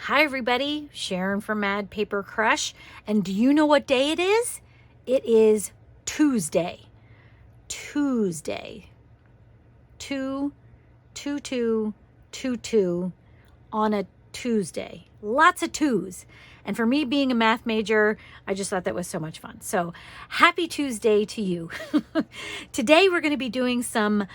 Hi everybody, Sharon from Mad Paper Crush. And do you know what day it is? It is Tuesday. Tuesday. 2-2-2-2 on a Tuesday. Lots of twos. And for me being a math major, I just thought that was so much fun. So happy Tuesday to you. Today we're going to be doing some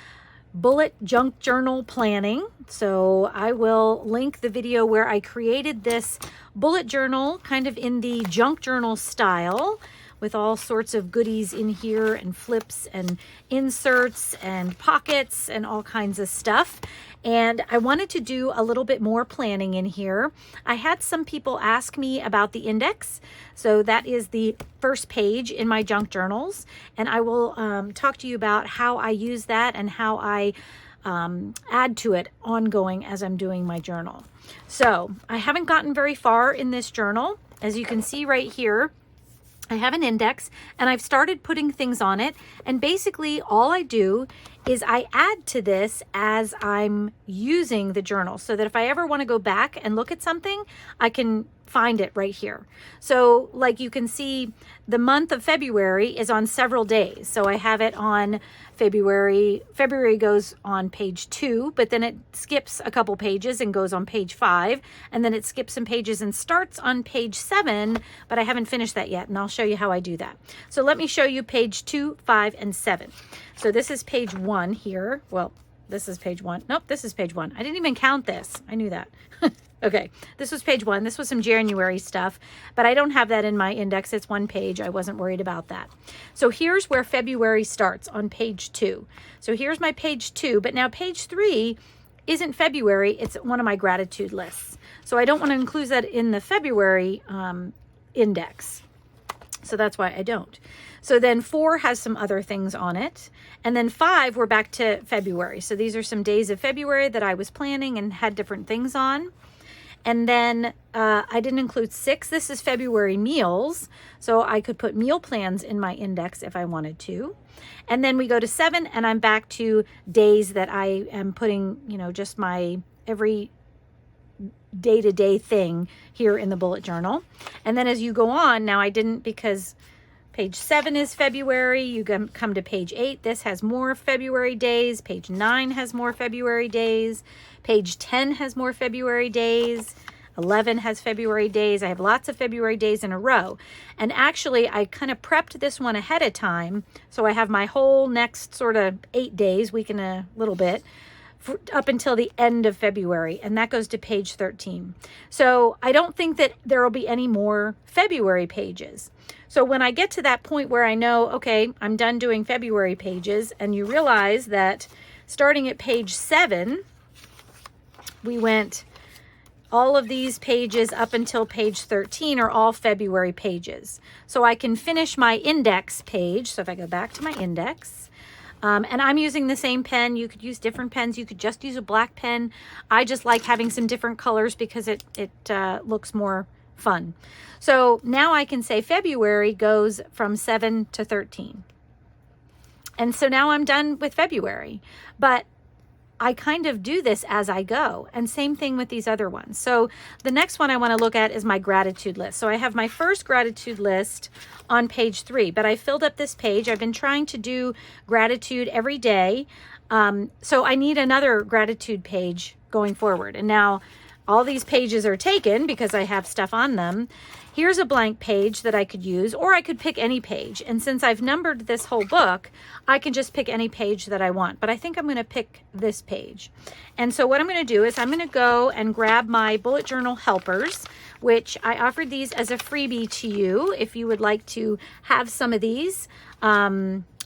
bullet junk journal planning. So I will link the video where I created this bullet journal kind of in the junk journal style with all sorts of goodies in here and flips and inserts and pockets and all kinds of stuff. And I wanted to do a little bit more planning in here. I had some people ask me about the index. So that is the first page in my junk journals. And I will talk to you about how I use that and how I add to it ongoing as I'm doing my journal. So I haven't gotten very far in this journal. As you can see right here, I have an index and I've started putting things on it. And basically all I do is I add to this as I'm using the journal so that if I ever want to go back and look at something, I can find it right here. So like you can see, the month of February is on several days. So I have it on February goes on page 2, but then it skips a couple pages and goes on page 5, and then it skips some pages and starts on page 7, but I haven't finished that yet, and I'll show you how I do that. So let me show you page 2, 5, and 7. So this is page 1 here. Well, this is page 1. Nope, this is page 1. I didn't even count this. I knew that. Okay, this was page 1. This was some January stuff, but I don't have that in my index. It's one page. I wasn't worried about that. So here's where February starts on page 2. So here's my page 2, but now page 3 isn't February. It's one of my gratitude lists. So I don't want to include that in the February index. So that's why I don't. So then 4 has some other things on it. And then 5, we're back to February. So these are some days of February that I was planning and had different things on. And then I didn't include 6. This is February meals. So I could put meal plans in my index if I wanted to. And then we go to 7 and I'm back to days that I am putting, you know, just my every day-to-day thing here in the bullet journal. And then as you go on, now I didn't because page 7 is February. You come to page 8. This has more February days. Page 9 has more February days. Page 10 has more February days. 11 has February days. I have lots of February days in a row. And actually, I kind of prepped this one ahead of time. So I have my whole next sort of 8 days, week and a little bit, up until the end of February, and that goes to page 13. So I don't think that there will be any more February pages. So when I get to that point where I know, okay, I'm done doing February pages, and you realize that starting at page 7, we went all of these pages up until page 13 are all February pages. So I can finish my index page. So if I go back to my index, and I'm using the same pen. You could use different pens. You could just use a black pen. I just like having some different colors because it looks more fun. So now I can say February goes from 7 to 13. And so now I'm done with February. But I kind of do this as I go, and same thing with these other ones. So the next one I want to look at is my gratitude list. So I have my first gratitude list on page 3, but I filled up this page. I've been trying to do gratitude every day. So I need another gratitude page going forward. And now all these pages are taken because I have stuff on them. Here's a blank page that I could use, or I could pick any page. And since I've numbered this whole book, I can just pick any page that I want. But I think I'm going to pick this page. And so what I'm going to do is I'm going to go and grab my bullet journal helpers, which I offered these as a freebie to you if you would like to have some of these.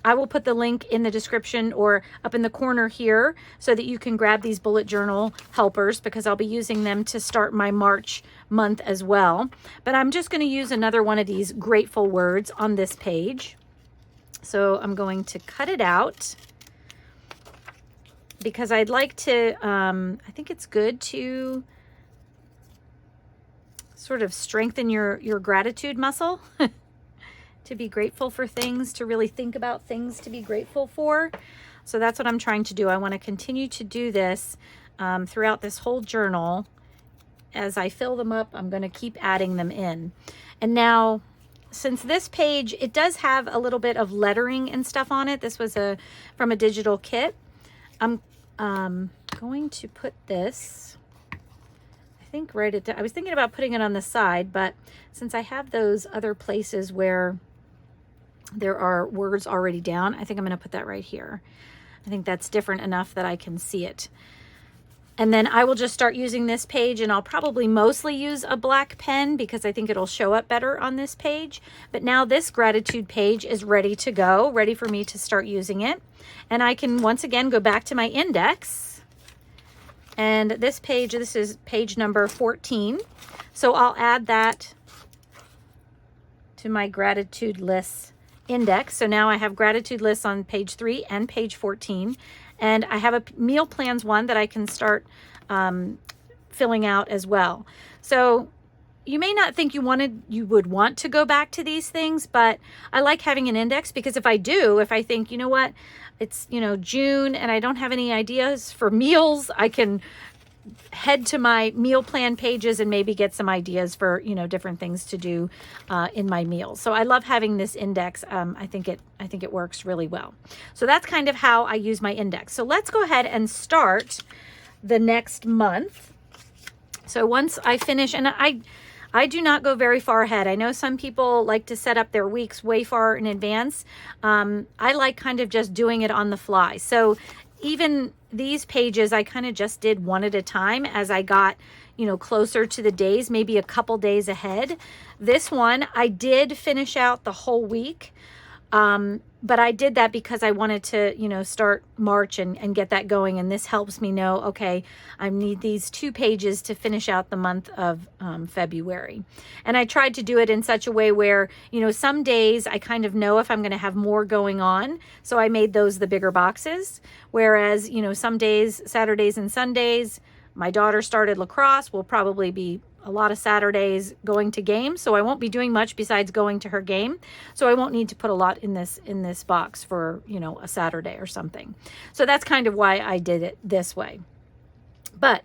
I will put the link in the description or up in the corner here so that you can grab these bullet journal helpers because I'll be using them to start my March month as well. But I'm just going to use another one of these grateful words on this page. So I'm going to cut it out because I'd like to, I think it's good to sort of strengthen your gratitude muscle. To be grateful for things, to really think about things to be grateful for. So that's what I'm trying to do. I want to continue to do this throughout this whole journal as I fill them up, I'm going to keep adding them in. And now, since this page, it does have a little bit of lettering and stuff on it. This was from a digital kit. I'm going to put this, I think I was thinking about putting it on the side, but since I have those other places where there are words already down, I think I'm going to put that right here. I think that's different enough that I can see it. And then I will just start using this page, and I'll probably mostly use a black pen because I think it'll show up better on this page. But now this gratitude page is ready to go, ready for me to start using it. And I can once again go back to my index. And this page, this is page number 14. So I'll add that to my gratitude lists index. So now I have gratitude lists on page 3 and page 14. And I have a meal plans one that I can start filling out as well. So you may not think you would want to go back to these things, but I like having an index because if I think, you know what, it's, June and I don't have any ideas for meals, I can head to my meal plan pages and maybe get some ideas for, different things to do in my meals. So I love having this index. I think it works really well. So that's kind of how I use my index. So let's go ahead and start the next month. So once I finish, and I do not go very far ahead. I know some people like to set up their weeks way far in advance. I like kind of just doing it on the fly. So even these pages, I kind of just did one at a time as I got, closer to the days, maybe a couple days ahead. This one, I did finish out the whole week. But I did that because I wanted to, start March and get that going. And this helps me know, okay, I need these 2 pages to finish out the month of February. And I tried to do it in such a way where, some days I kind of know if I'm going to have more going on. So I made those the bigger boxes. Whereas, some days, Saturdays and Sundays, my daughter started lacrosse, will probably be a lot of Saturdays going to games, so I won't be doing much besides going to her game. So I won't need to put a lot in this box for, a Saturday or something. So that's kind of why I did it this way. But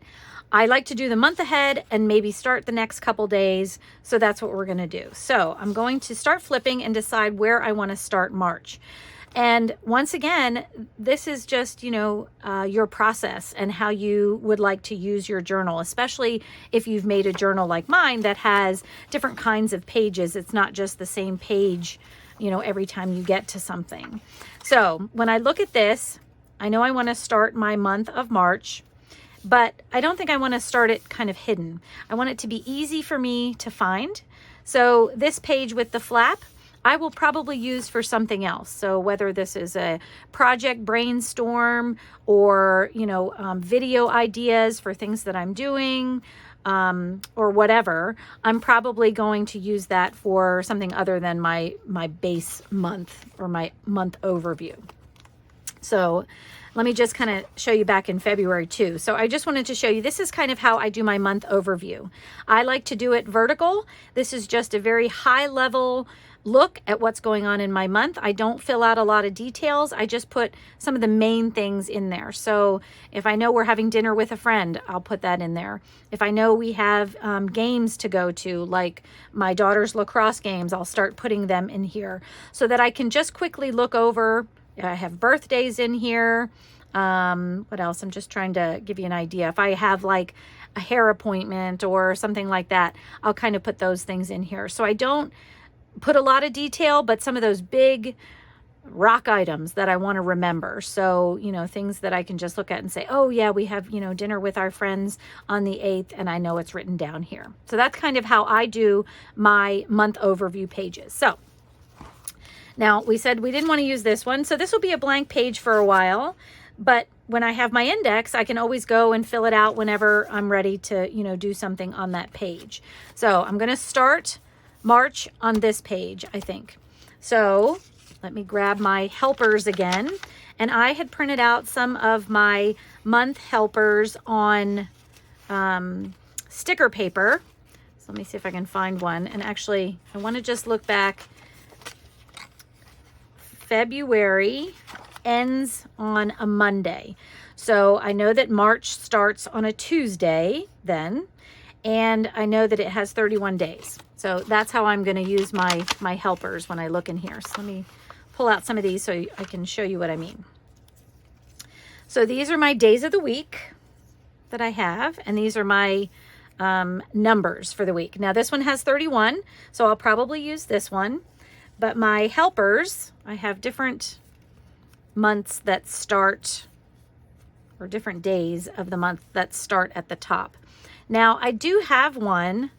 I like to do the month ahead and maybe start the next couple days. So that's what we're going to do. So I'm going to start flipping and decide where I want to start March. And once again, this is just, your process and how you would like to use your journal, especially if you've made a journal like mine that has different kinds of pages. It's not just the same page, every time you get to something. So when I look at this, I know I want to start my month of March, but I don't think I want to start it kind of hidden. I want it to be easy for me to find. So this page with the flap, I will probably use for something else. So whether this is a project brainstorm or, video ideas for things that I'm doing, or whatever, I'm probably going to use that for something other than my base month or my month overview. So let me just kind of show you back in February too. So I just wanted to show you, this is kind of how I do my month overview. I like to do it vertical. This is just a very high level look at what's going on in my month. I don't fill out a lot of details. I just put some of the main things in there. So if I know we're having dinner with a friend, I'll put that in there. If I know we have games to go to, like my daughter's lacrosse games, I'll start putting them in here so that I can just quickly look over. I have birthdays in here. What else? I'm just trying to give you an idea. If I have like a hair appointment or something like that, I'll kind of put those things in here. So I don't put a lot of detail, but some of those big rock items that I want to remember. So, things that I can just look at and say, oh yeah, we have, dinner with our friends on the 8th, and I know it's written down here. So that's kind of how I do my month overview pages. So now we said we didn't want to use this one. So this will be a blank page for a while, but when I have my index, I can always go and fill it out whenever I'm ready to, do something on that page. So I'm going to start March on this page, I think. So let me grab my helpers again. And I had printed out some of my month helpers on sticker paper. So let me see if I can find one. And actually, I want to just look back. February ends on a Monday. So I know that March starts on a Tuesday then. and I know that it has 31 days. So that's how I'm going to use my helpers when I look in here. So let me pull out some of these so I can show you what I mean. So these are my days of the week that I have, and these are my numbers for the week. Now this one has 31, so I'll probably use this one, but my helpers, I have different months that start, or different days of the month that start at the top. Now I do have one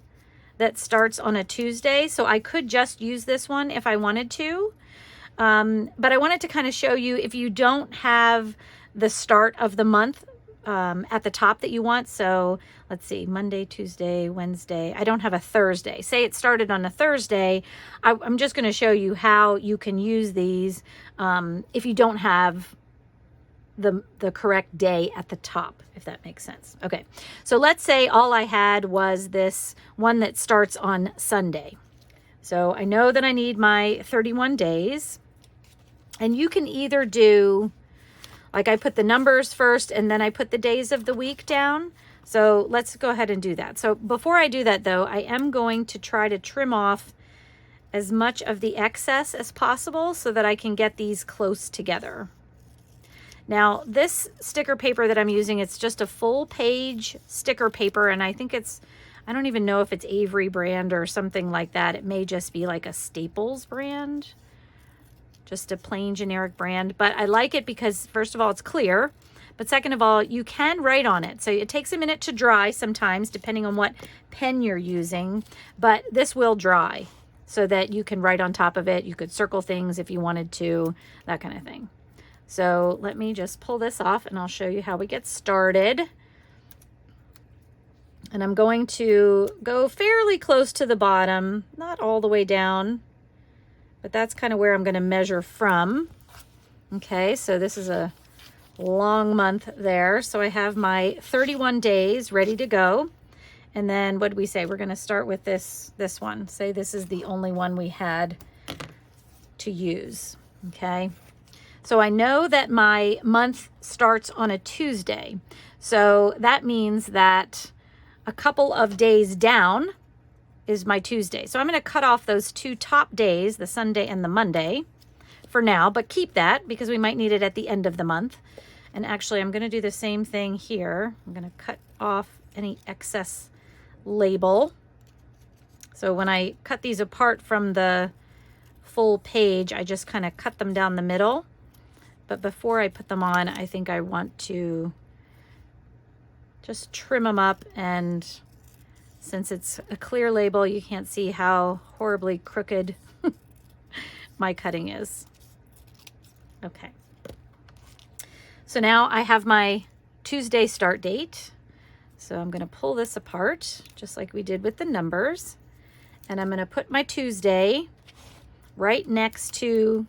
that starts on a Tuesday, so I could just use this one if I wanted to, but I wanted to kind of show you if you don't have the start of the month at the top that you want. So let's see, Monday, Tuesday, Wednesday. I don't have a Thursday. Say it started on a Thursday. I'm just going to show you how you can use these if you don't have the correct day at the top, if that makes sense. Okay, so let's say all I had was this one that starts on Sunday. So I know that I need my 31 days, and you can either do, like I put the numbers first and then I put the days of the week down. So let's go ahead and do that. So before I do that though, I am going to try to trim off as much of the excess as possible so that I can get these close together. Now this sticker paper that I'm using, it's just a full page sticker paper, and I think I don't even know if it's Avery brand or something like that. It may just be like a Staples brand. Just a plain generic brand, but I like it because first of all, it's clear, but second of all, you can write on it. So it takes a minute to dry sometimes, depending on what pen you're using, but this will dry so that you can write on top of it. You could circle things if you wanted to, that kind of thing. So let me just pull this off and I'll show you how we get started. And I'm going to go fairly close to the bottom, not all the way down, but that's kind of where I'm going to measure from. Okay, so this is a long month there. So I have my 31 days ready to go. And then what did we say? We're going to start with this one. Say this is the only one we had to use. Okay, so I know that my month starts on a Tuesday. So that means that a couple of days down is my Tuesday. So I'm going to cut off those two top days, the Sunday and the Monday for now, but keep that because we might need it at the end of the month. And actually I'm going to do the same thing here. I'm going to cut off any excess label. So when I cut these apart from the full page, I just kind of cut them down the middle. But before I put them on, I think I want to just trim them up, and since it's a clear label, you can't see how horribly crooked my cutting is. Okay. So now I have my Tuesday start date. So I'm going to pull this apart just like we did with the numbers. And I'm going to put my Tuesday right next to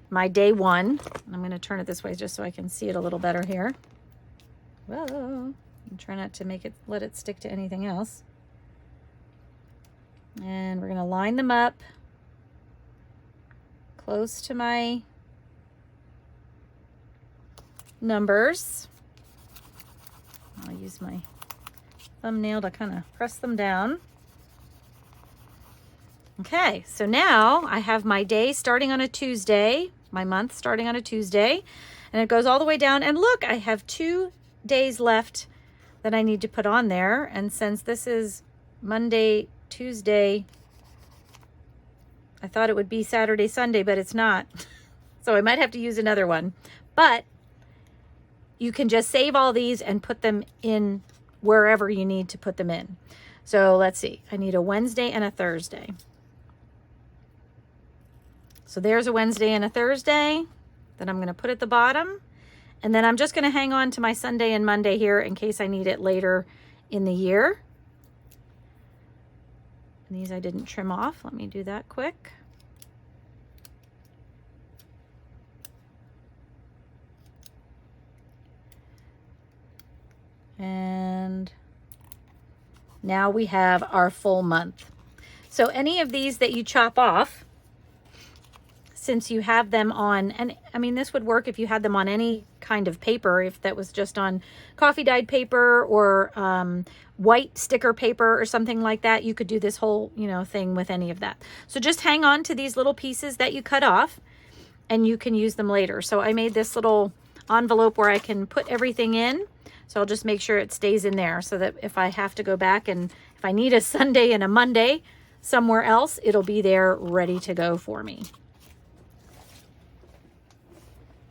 my day one. I'm going to turn it this way just so I can see it a little better here. Whoa. And try not to let it stick to anything else. And we're going to line them up close to my numbers. I'll use my thumbnail to kind of press them down. Okay, so now I have my day starting on a Tuesday, my month starting on a Tuesday, and it goes all the way down. And look, I have 2 days left that I need to put on there. And since this is Monday, Tuesday, I thought it would be Saturday, Sunday, but it's not. So I might have to use another one. But you can just save all these and put them in wherever you need to put them in. So let's see. I need a Wednesday and a Thursday. So there's a Wednesday and a Thursday that I'm going to put at the bottom. And then I'm just going to hang on to my Sunday and Monday here in case I need it later in the year. And these I didn't trim off. Let me do that quick. And now we have our full month. So any of these that you chop off, since you have them on, and I mean, this would work if you had them on any kind of paper, if that was just on coffee dyed paper or white sticker paper or something like that, you could do this whole, you know, thing with any of that. So just hang on to these little pieces that you cut off and you can use them later. So I made this little envelope where I can put everything in. So I'll just make sure it stays in there so that if I have to go back and if I need a Sunday and a Monday somewhere else, it'll be there ready to go for me.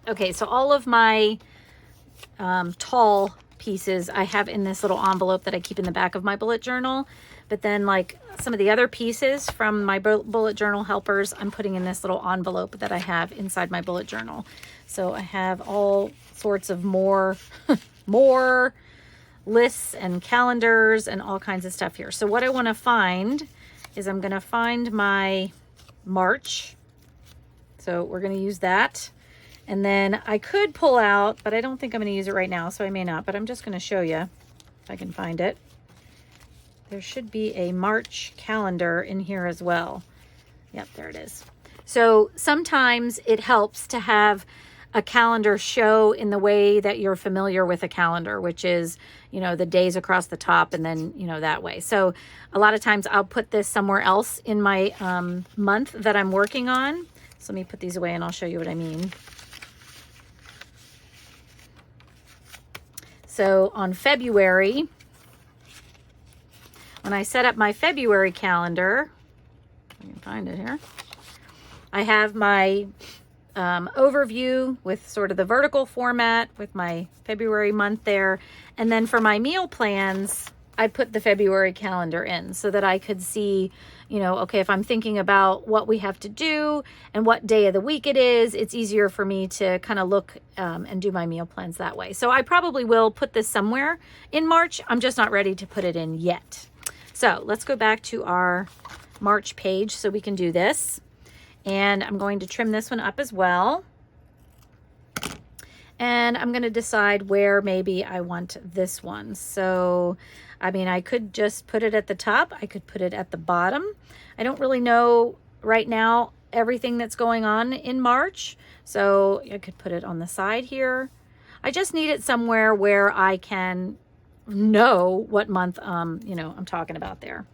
Okay, so all of my tall pieces I have in this little envelope that I keep in the back of my bullet journal. But then like some of the other pieces from my bullet journal helpers, I'm putting in this little envelope that I have inside my bullet journal. So I have all sorts of more lists and calendars and all kinds of stuff here. So what I want to find is I'm going to find my March. So we're going to use that. And then I could pull out, but I don't think I'm going to use it right now, so I may not, but I'm just going to show you if I can find it. There should be a March calendar in here as well. Yep, there it is. So sometimes it helps to have a calendar show in the way that you're familiar with a calendar, which is, you know, the days across the top and then, you know, that way. So a lot of times I'll put this somewhere else in my month that I'm working on. So let me put these away and I'll show you what I mean. So on February, when I set up my February calendar, I can find it here, I have my overview with sort of the vertical format with my February month there. And then for my meal plans, I put the February calendar in so that I could see, you know, okay, if I'm thinking about what we have to do and what day of the week it is, it's easier for me to kind of look and do my meal plans that way. So I probably will put this somewhere in March. I'm just not ready to put it in yet. So let's go back to our March page so we can do this. And I'm going to trim this one up as well. And I'm going to decide where maybe I want this one. So, I mean, I could just put it at the top. I could put it at the bottom. I don't really know right now everything that's going on in March. So I could put it on the side here. I just need it somewhere where I can know what month, you know, I'm talking about there.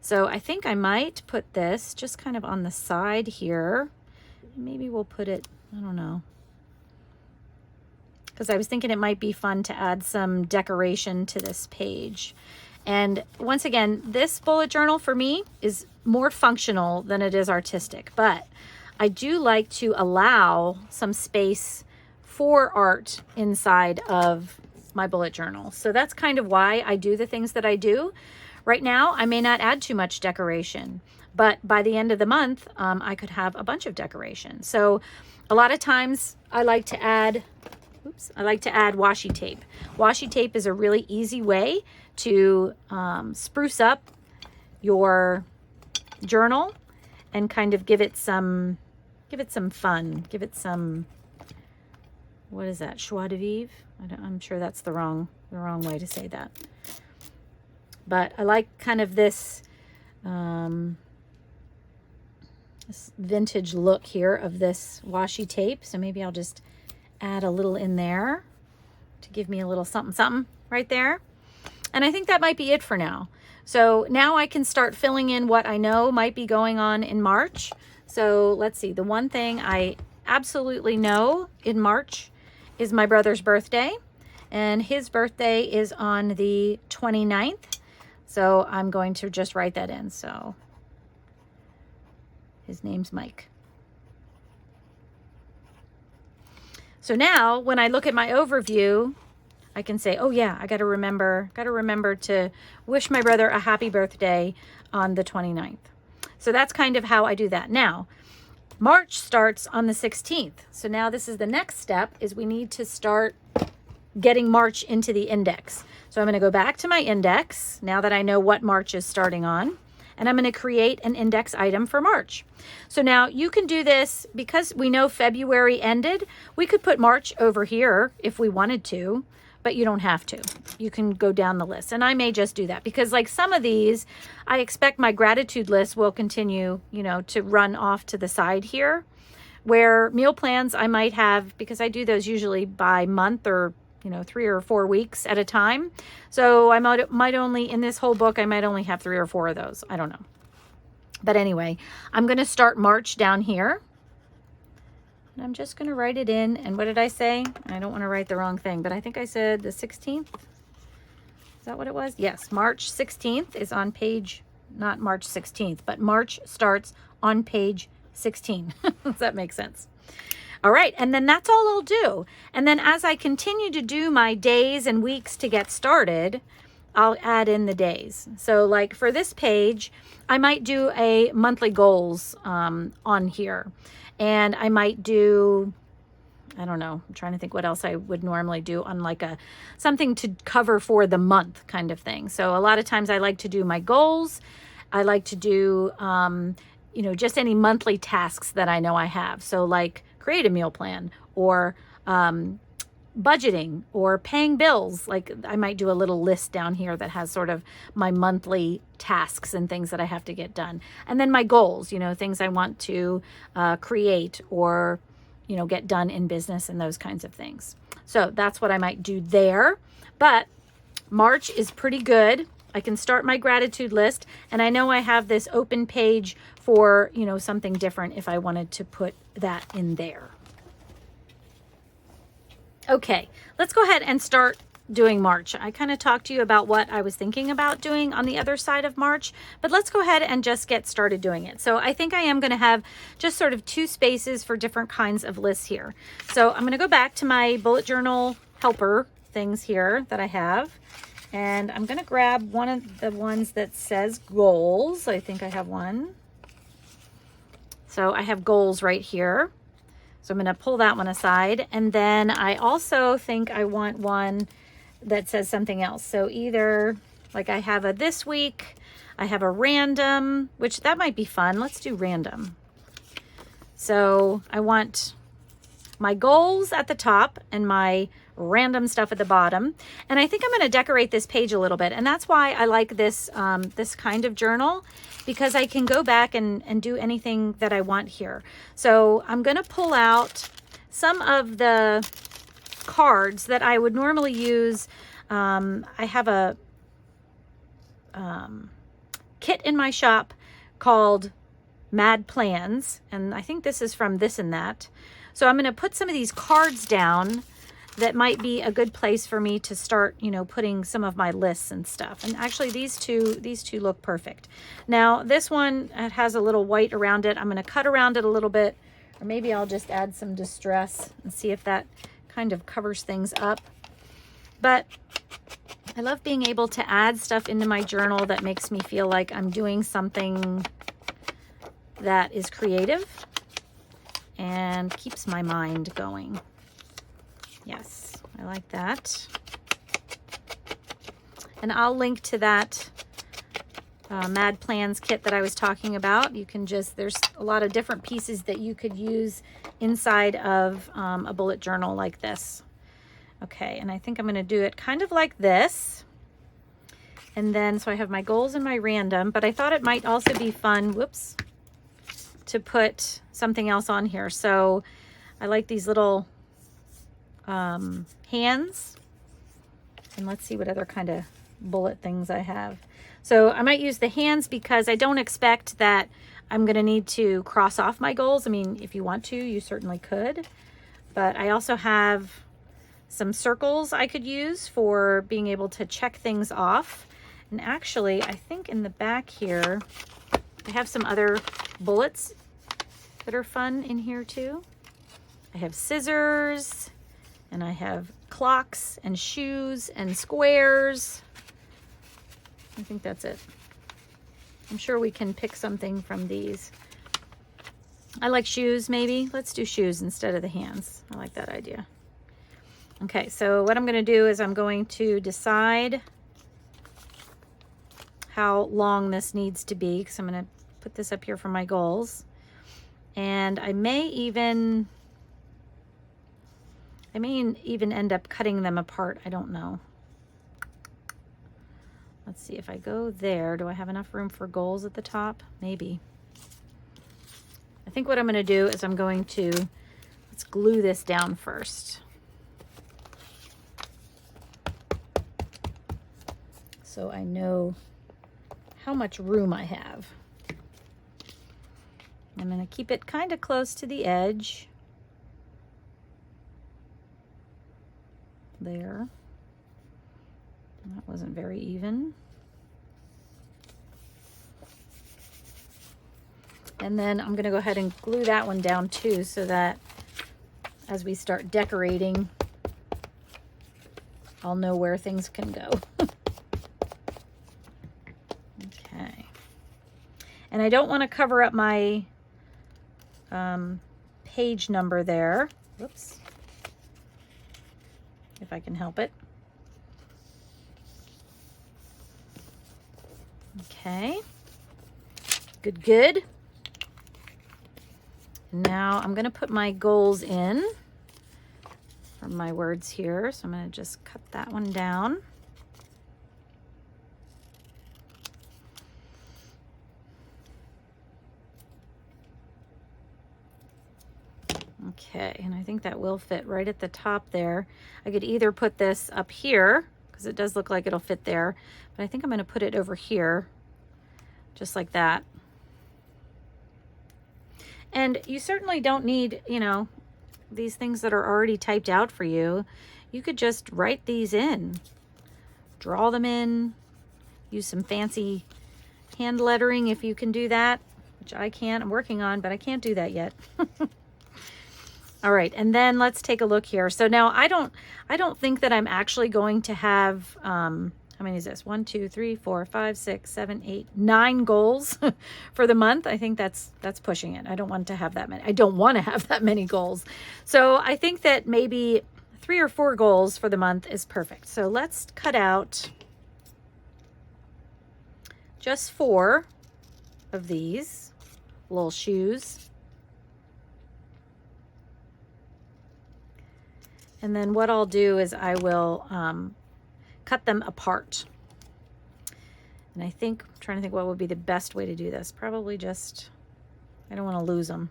So I think I might put this just kind of on the side here. Maybe we'll put it, I don't know. Because I was thinking it might be fun to add some decoration to this page. And once again, this bullet journal for me is more functional than it is artistic, but I do like to allow some space for art inside of my bullet journal. So that's kind of why I do the things that I do. Right now, I may not add too much decoration, but by the end of the month, I could have a bunch of decoration. So a lot of times I like to add washi tape. Washi tape is a really easy way to spruce up your journal and kind of give it some fun, give it some, what is that, joie de vivre? I'm sure that's the wrong way to say that. But I like kind of this vintage look here of this washi tape. So maybe I'll just add a little in there to give me a little something something right there. And I think that might be it for now. So now I can start filling in what I know might be going on in March. So let's see. The one thing I absolutely know in March is my brother's birthday. And his birthday is on the 29th. So I'm going to just write that in. So his name's Mike. So now when I look at my overview, I can say, oh yeah, I got to remember to wish my brother a happy birthday on the 29th. So that's kind of how I do that. Now, March starts on the 16th. So now this is the next step, is we need to start getting March into the index. So I'm going to go back to my index now that I know what March is starting on, and I'm going to create an index item for March. So now you can do this because we know February ended. We could put March over here if we wanted to, but you don't have to. You can go down the list, and I may just do that because like some of these, I expect my gratitude list will continue, you know, to run off to the side here, where meal plans I might have, because I do those usually by month or 3 or 4 weeks at a time. So I might only, in this whole book, I might only have 3 or 4 of those. I don't know. But anyway, I'm going to start March down here. And I'm just going to write it in. And what did I say? I don't want to write the wrong thing, but I think I said the 16th. Is that what it was? Yes, March 16th is on page, not March 16th, but March starts on page 16. Does that make sense? All right, and then that's all I'll do. And then as I continue to do my days and weeks to get started, I'll add in the days. So like for this page, I might do a monthly goals on here. And I might do, I don't know, I'm trying to think what else I would normally do on like something to cover for the month kind of thing. So a lot of times I like to do my goals. I like to do, just any monthly tasks that I know I have. So like create a meal plan, or budgeting, or paying bills. Like I might do a little list down here that has sort of my monthly tasks and things that I have to get done. And then my goals, things I want to create or, get done in business and those kinds of things. So that's what I might do there. But March is pretty good. I can start my gratitude list, and I know I have this open page for, something different if I wanted to put that in there. Okay, let's go ahead and start doing March. I kind of talked to you about what I was thinking about doing on the other side of March, but let's go ahead and just get started doing it. So I think I am going to have just sort of 2 spaces for different kinds of lists here. So I'm going to go back to my bullet journal helper things here that I have. And I'm going to grab one of the ones that says goals. I think I have one. So I have goals right here. So I'm going to pull that one aside. And then I also think I want one that says something else. So either like I have a this week, I have a random, which that might be fun. Let's do random. So I want my goals at the top and my random stuff at the bottom. And I think I'm going to decorate this page a little bit. And that's why I like this, this kind of journal, because I can go back and do anything that I want here. So I'm going to pull out some of the cards that I would normally use. I have a kit in my shop called Mad Plans. And I think this is from This and That. So I'm going to put some of these cards down that might be a good place for me to start, putting some of my lists and stuff. And actually these two look perfect. Now this one, it has a little white around it. I'm going to cut around it a little bit, or maybe I'll just add some distress and see if that kind of covers things up. But I love being able to add stuff into my journal that makes me feel like I'm doing something that is creative and keeps my mind going. Yes, I like that. And I'll link to that Mad Plans kit that I was talking about. You can there's a lot of different pieces that you could use inside of a bullet journal like this. Okay, and I think I'm going to do it kind of like this. And then, so I have my goals and my random, but I thought it might also be fun, whoops, to put something else on here. So I like these little hands, and let's see what other kind of bullet things I have. So I might use the hands because I don't expect that I'm going to need to cross off my goals. I mean, if you want to, you certainly could, but I also have some circles I could use for being able to check things off. And actually, I think in the back here, I have some other bullets that are fun in here too. I have scissors, and I have clocks and shoes and squares. I think that's it. I'm sure we can pick something from these. I like shoes, maybe. Let's do shoes instead of the hands. I like that idea. Okay, so what I'm going to do is I'm going to decide how long this needs to be, because I'm going to put this up here for my goals. And I may even end up cutting them apart. I don't know. Let's see, if I go there, do I have enough room for goals at the top? Maybe. I think what I'm going to do is let's glue this down first. So I know how much room I have. I'm going to keep it kind of close to the edge. There. That wasn't very even. And then I'm going to go ahead and glue that one down too, so that as we start decorating, I'll know where things can go. Okay. And I don't want to cover up my page number there. Whoops. If I can help it. Okay. Good, good. Now I'm going to put my goals in from my words here. So I'm going to just cut that one down. Okay, and I think that will fit right at the top there. I could either put this up here, because it does look like it'll fit there, but I think I'm going to put it over here, just like that. And you certainly don't need, you know, these things that are already typed out for you. You could just write these in, draw them in, use some fancy hand lettering if you can do that, which I can't. I'm working on, but I can't do that yet. All right, and then let's take a look here. So now I don't think that I'm actually going to have, how many is this? 1, 2, 3, 4, 5, 6, 7, 8, 9 goals for the month. I think that's pushing it. I don't want to have that many. I don't want to have that many goals. So I think that maybe 3 or 4 goals for the month is perfect. So let's cut out just 4 of these little shoes. And then what I'll do is I will cut them apart. And I think, I'm trying to think what would be the best way to do this. Probably just, I don't want to lose them.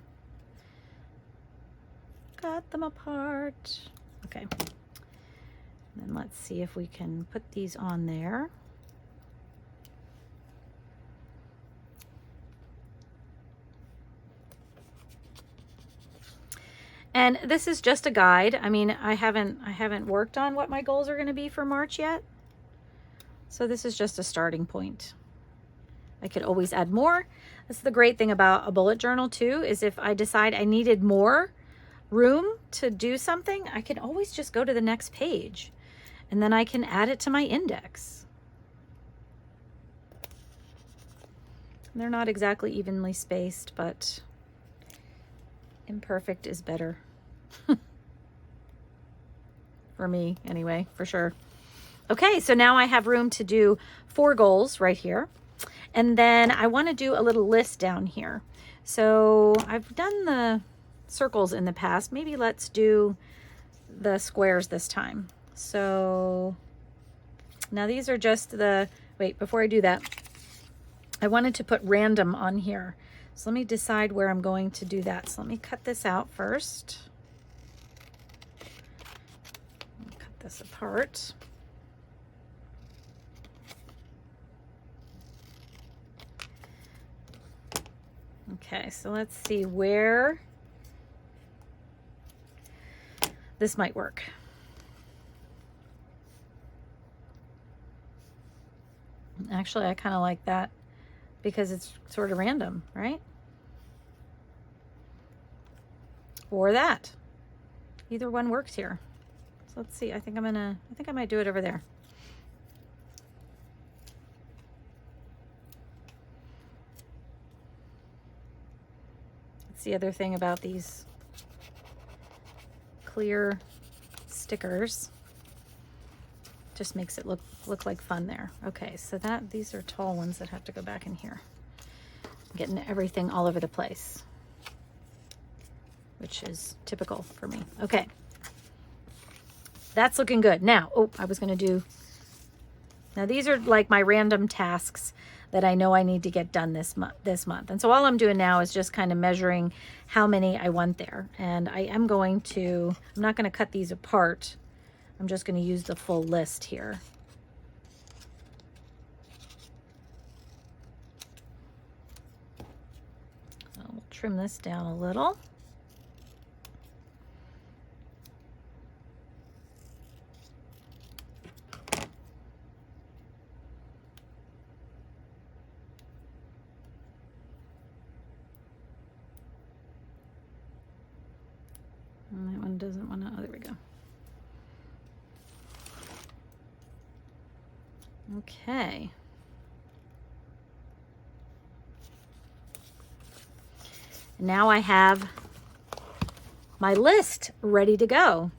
Cut them apart. Okay. And then let's see if we can put these on there. And this is just a guide. I mean, I haven't worked on what my goals are going to be for March yet. So this is just a starting point. I could always add more. That's the great thing about a bullet journal too, is if I decide I needed more room to do something, I can always just go to the next page and then I can add it to my index. They're not exactly evenly spaced, but imperfect is better. For me, anyway, for sure. Okay, so now I have room to do 4 goals right here. And then I want to do a little list down here. So I've done the circles in the past. Maybe let's do the squares this time. So now these are just the, wait, before I do that, I wanted to put random on here. So let me decide where I'm going to do that. So let me cut this out first. Cut this apart. Okay, so let's see where this might work. Actually, I kind of like that because it's sort of random, right? Or that. Either one works here. So let's see. I think I might do it over there. That's the other thing about these clear stickers. Just makes it look like fun there. Okay, so these are tall ones that have to go back in here. I'm getting everything all over the place, which is typical for me. Okay, that's looking good. Now, oh, I was gonna do, now these are like my random tasks that I know I need to get done this month. And so all I'm doing now is just kind of measuring how many I want there. And I'm not going to cut these apart. I'm just going to use the full list here. So we'll trim this down a little. And that one doesn't want to, oh, there we go. Okay. Now I have my list ready to go.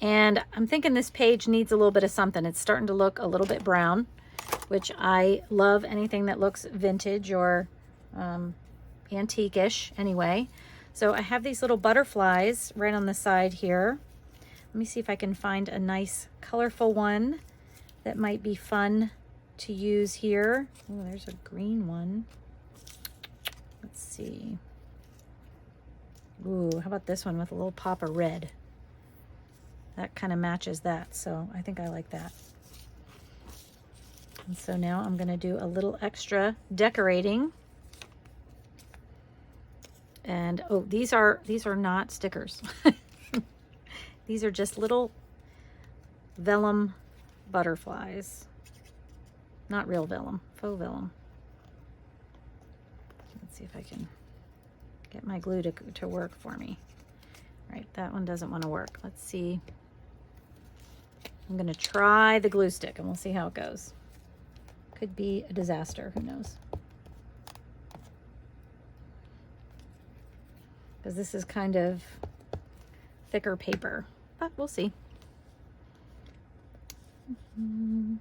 And I'm thinking this page needs a little bit of something. It's starting to look a little bit brown, which I love anything that looks vintage or antique-ish anyway. So I have these little butterflies right on the side here. Let me see if I can find a nice colorful one that might be fun to use here. Oh, there's a green one. Let's see. Ooh, how about this one with a little pop of red? That kind of matches that, so I think I like that. And so now I'm going to do a little extra decorating. And oh, these are not stickers. These are just little vellum butterflies. Not real vellum, faux vellum. Let's see if I can get my glue to work for me. Right, that one doesn't want to work. Let's see. I'm going to try the glue stick and we'll see how it goes. Could be a disaster, who knows? Because this is kind of thicker paper, but we'll see. I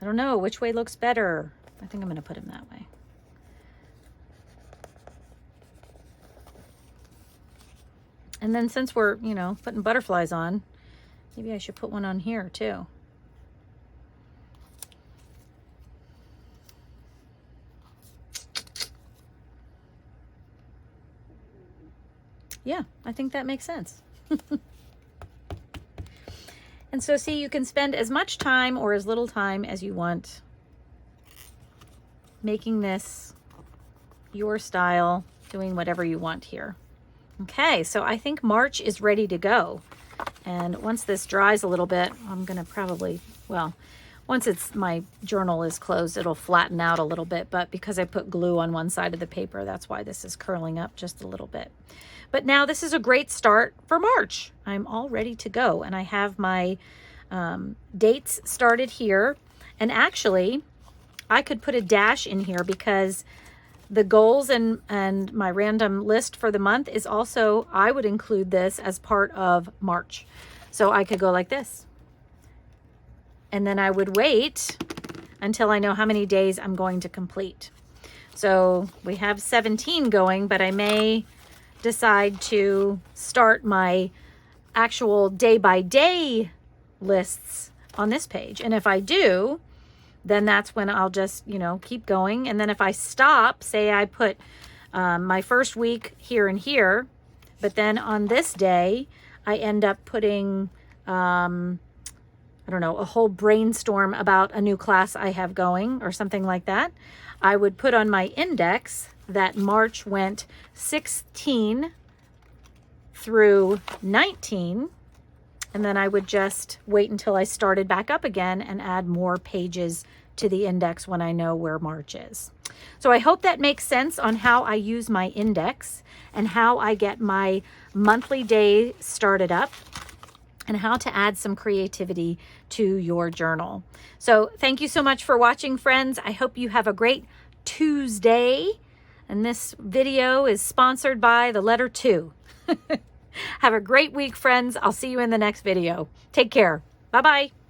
don't know which way looks better. I think I'm going to put him that way. And then since we're, you know, putting butterflies on, maybe I should put one on here too. Yeah, I think that makes sense. And so see, you can spend as much time or as little time as you want making this your style, doing whatever you want here. Okay, so I think March is ready to go. And once this dries a little bit, I'm gonna probably, well, once my journal is closed, it'll flatten out a little bit, but because I put glue on one side of the paper, that's why this is curling up just a little bit. But now this is a great start for March. I'm all ready to go, and I have my dates started here. And actually, I could put a dash in here because the goals and my random list for the month is also, I would include this as part of March. So I could go like this. And then I would wait until I know how many days I'm going to complete. So we have 17 going, but I may decide to start my actual day-by-day lists on this page. And if I do, then that's when I'll just, you know, keep going. And then if I stop, say I put my first week here and here, but then on this day, I end up putting, I don't know, a whole brainstorm about a new class I have going or something like that. I would put on my index that March went 16 through 19. And then I would just wait until I started back up again and add more pages to the index when I know where March is. So I hope that makes sense on how I use my index and how I get my monthly day started up and how to add some creativity to your journal. So thank you so much for watching, friends. I hope you have a great Tuesday. And this video is sponsored by the letter 2. Have a great week, friends. I'll see you in the next video. Take care. Bye-bye.